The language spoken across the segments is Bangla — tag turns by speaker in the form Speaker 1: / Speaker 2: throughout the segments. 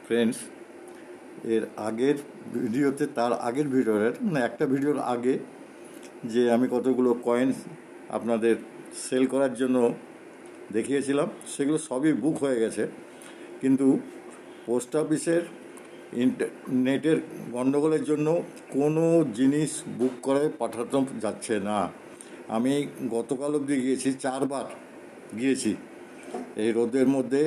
Speaker 1: ফ্রেন্ডস, এর আগের ভিডিওতে, তার আগের ভিডিওর মানে একটা ভিডিওর আগে যে আমি কতগুলো কয়েন্স আপনাদের সেল করার জন্য দেখিয়েছিলাম, সেগুলো সবই বুক হয়ে গেছে। কিন্তু পোস্ট অফিসের নেটের গণ্ডগোলের জন্য কোনো জিনিস বুক করে পাঠাতে যাচ্ছে না। আমি গতকাল অবধি গিয়েছি, 4বার গিয়েছি এই রোদের মধ্যে।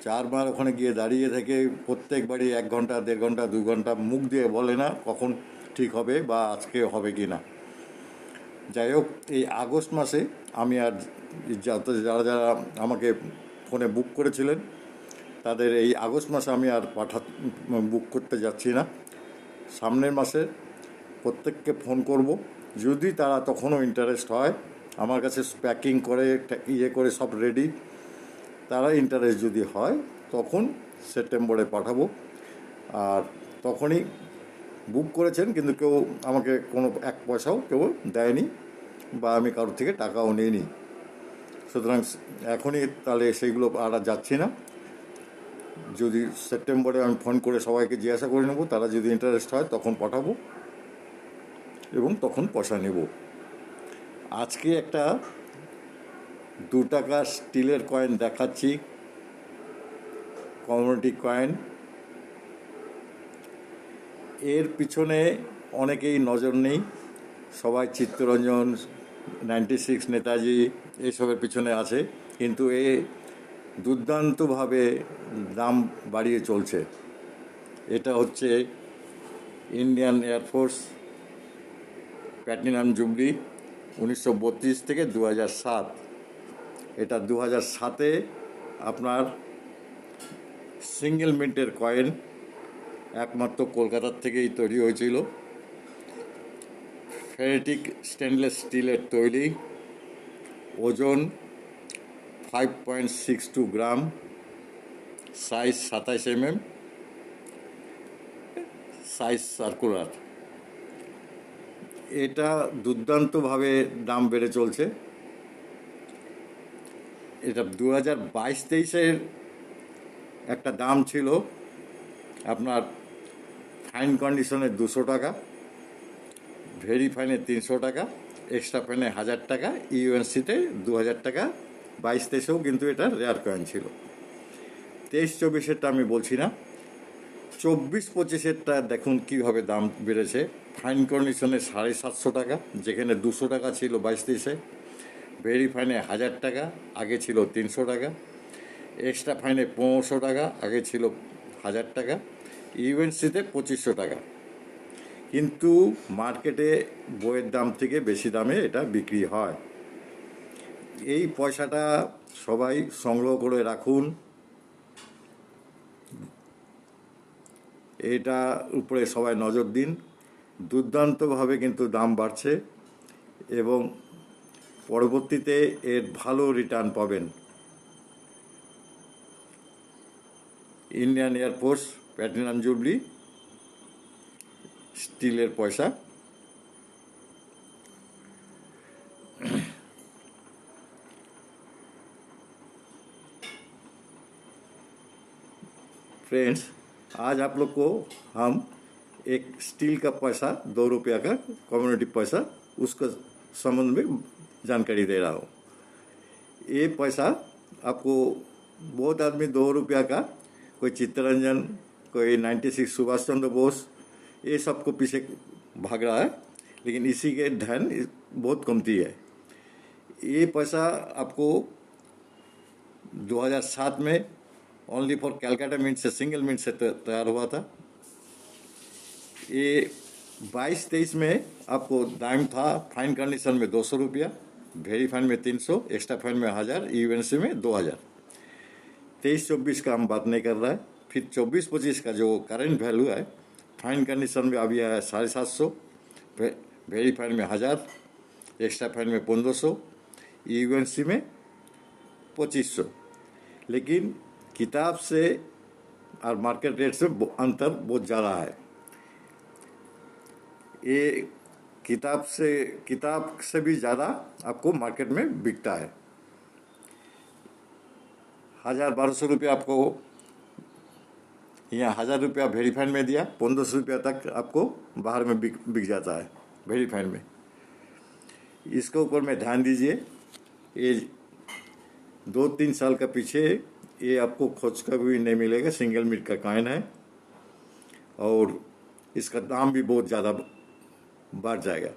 Speaker 1: 4বার ওখানে গিয়ে দাঁড়িয়ে থেকে প্রত্যেকবারই 1 ঘন্টা, 1.5 ঘন্টা, 2 ঘন্টা মুখ দিয়ে বলে না কখন ঠিক হবে বা আজকে হবে কি না। যাই হোক, এই আগস্ট মাসে আমি আর যারা যারা আমাকে ফোনে বুক করেছিলেন তাদের এই আগস্ট মাসে আমি আর বুক করতে যাচ্ছি না। সামনের মাসে প্রত্যেককে ফোন করব, যদি তারা তখনও ইন্টারেস্ট হয়, আমার কাছে প্যাকিং করে করে সব রেডি, তারা ইন্টারেস্ট যদি হয় তখন সেপ্টেম্বরে পাঠাবো। আর তখনই বুক করেছেন কিন্তু কেউ আমাকে কোনো 1 পয়সাও কেউ দেয়নি বা আমি কারোর থেকে টাকাও নিইনি। সুতরাং এখনই তাহলে সেইগুলো আর যাচ্ছি না। যদি সেপ্টেম্বরে আমি ফোন করে সবাইকে জিজ্ঞাসা করে নেব, তারা যদি ইন্টারেস্ট হয় তখন পাঠাবো এবং তখন পয়সা নেব। আজকে একটা 2 টাকা স্টিলের কয়েন দেখাচ্ছি, কমিউনিটি কয়েন। এর পিছনে অনেকেই নজর নেই, সবাই চিত্তরঞ্জন, 96 নেতাজি এইসবের পিছনে আছে, কিন্তু এ দুর্দান্তভাবে দাম বাড়িয়ে চলছে। এটা হচ্ছে ইন্ডিয়ান এয়ারফোর্স প্ল্যাটিনাম জুবলি, 1932 থেকে 2007। এটা 2007-এ আপনার সিঙ্গেল মিন্টের কয়েন, একমাত্র কলকাতার থেকেই তৈরি হয়েছিল। ফেরেটিক স্টেনলেস স্টিলের তৈরি, ওজন 5.62 গ্রাম, সাইজ 27 mm, সাইজ সার্কুলার। এটা দুর্দান্তভাবে দাম বেড়ে চলছে। এটা 2022-23-এর একটা দাম ছিল আপনার ফাইন কন্ডিশনে 200 টাকা, ভেরি ফাইনে 300 টাকা, এক্সট্রা ফাইনে 1000 টাকা, ইউএনসিতে 2000 টাকা। 22-23-এও কিন্তু এটা রেয়ার কয়েন ছিল। 23-24-এরটা আমি বলছি না, 24-25-এরটা দেখুন কীভাবে দাম বেড়েছে। ফাইন কন্ডিশনে 750 টাকা, যেখানে 200 টাকা ছিল 22-23-এ। ভেরি ফাইনে 1000 টাকা, আগে ছিল 300 টাকা। এক্সট্রা ফাইনে 1500 টাকা, আগে ছিল 1000 টাকা। ইউএনসিতে 2500 টাকা। কিন্তু মার্কেটে বইয়ের দাম থেকে বেশি দামে এটা বিক্রি হয়। এই পয়সাটা সবাই সংগ্রহ করে রাখুন। এটা উপরে সবাই নজর দিন। দুর্দান্তভাবে কিন্তু দাম বাড়ছে এবং পরবর্তীতে এর ভালো রিটার্ন পাবেন। ইন্ডিয়ান এয়ারফোর্স প্ল্যাটিনাম জুবলি স্টিলের পয়সা। फ्रेंड्स, आज आप लोग को हम एक स्टील का पैसा 2 रुपया का कम्युनिटी पैसा उसका संबंध में जानकारी दे रहा हूँ। ये पैसा आपको बहुत आदमी 2 रुपया का, कोई चित्तरंजन, कोई 96 सुभाष चंद्र बोस, ये सबको पीछे भाग रहा है, लेकिन इसी के धन बहुत कमती है। ये पैसा आपको 2007 में ओनली फॉर कैलकाटा मिंट से, सिंगल मिंट से तैयार हुआ था। ये 22-23 में आपको दाम था फाइन कंडीशन में 200 रुपया, वेरी फाइन में 300, एक्स्ट्रा फाइन में 1000, यूएनसी में 2000। 23-24 का हम बात नहीं कर रहा है। फिर 24-25 का जो करेंट वैल्यू है, फाइन कंडीशन में अभी है 750, वेरी फाइन में 1000, एक्स्ट्रा फाइन में 1500, यूएनसी में 2500। लेकिन किताब से और मार्केट रेट से अंतर बहुत ज़्यादा है। ये किताब से भी ज़्यादा आपको मार्केट में बिकता है। 1000-1200 रुपये आपको यहाँ 1000 रुपया वेरीफाइड में दिया, 1500 रुपया तक आपको बाहर में बिक जाता है वेरीफाइड में। इसके ऊपर में ध्यान दीजिए, ये 2-3 साल का पीछे ये आपको खोज का भी नहीं मिलेगा, सिंगल मिट का कॉइन है और इसका दाम भी बहुत ज़्यादा बढ़ जाएगा।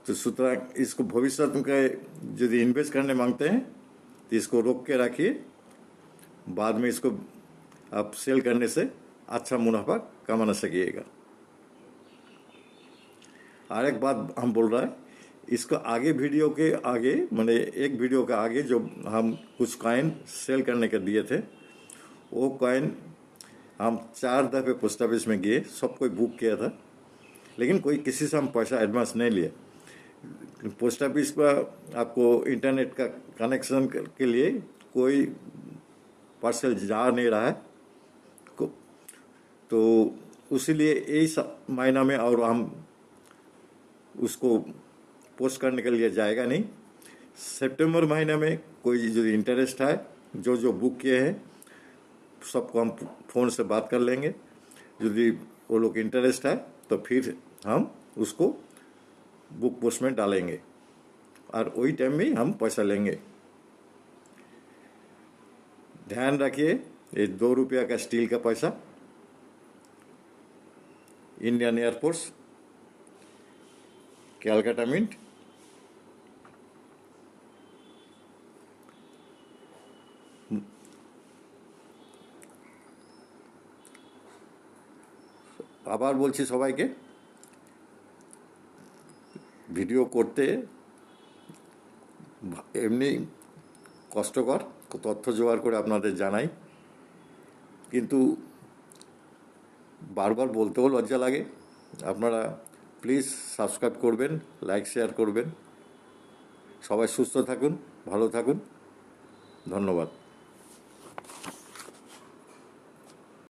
Speaker 1: तो सुतरां इसको भविष्य में यदि इन्वेस्ट करने मांगते हैं तो इसको रोक के रखिए, बाद में इसको आप सेल करने से अच्छा मुनाफा कमा सकिएगा। और एक बात हम बोल रहा है, इसको आगे वीडियो के आगे, मैंने एक वीडियो के आगे जो हम कुछ कॉइन सेल करने के दिए थे, वो कॉइन हम 4 दफ़े पोस्ट ऑफिस में गए, सब कोई बुक किया था, लेकिन कोई किसी से हम पैसा एडवांस नहीं लिए। पोस्ट ऑफिस पर आपको इंटरनेट का कनेक्शन के लिए कोई पार्सल जा नहीं रहा है तो उसीलिए इस महीना में और हम उसको पोस्ट करने के लिए जाएगा नहीं। सितंबर महीने में कोई जो इंटरेस्ट है, जो जो बुक किए हैं सबको हम फ़ोन से बात कर लेंगे। यदि वो लोग इंटरेस्ट है तो फिर हम उसको बुक पोस्ट में डालेंगे और वही टाइम में हम पैसा लेंगे। ध्यान रखिए, ये 2 रुपया का स्टील का पैसा, इंडियन एयरफोर्स, कैलकाटा मिंट, আবার বলছি সবাইকে, ভিডিও করতে এমনি কষ্টকর, তথ্য জোগাড় করে আপনাদের জানাই, কিন্তু বারবার বলতেও লজ্জা লাগে। আপনারা প্লিজ সাবস্ক্রাইব করবেন, লাইক শেয়ার করবেন। সবাই সুস্থ থাকুন, ভালো থাকুন, ধন্যবাদ।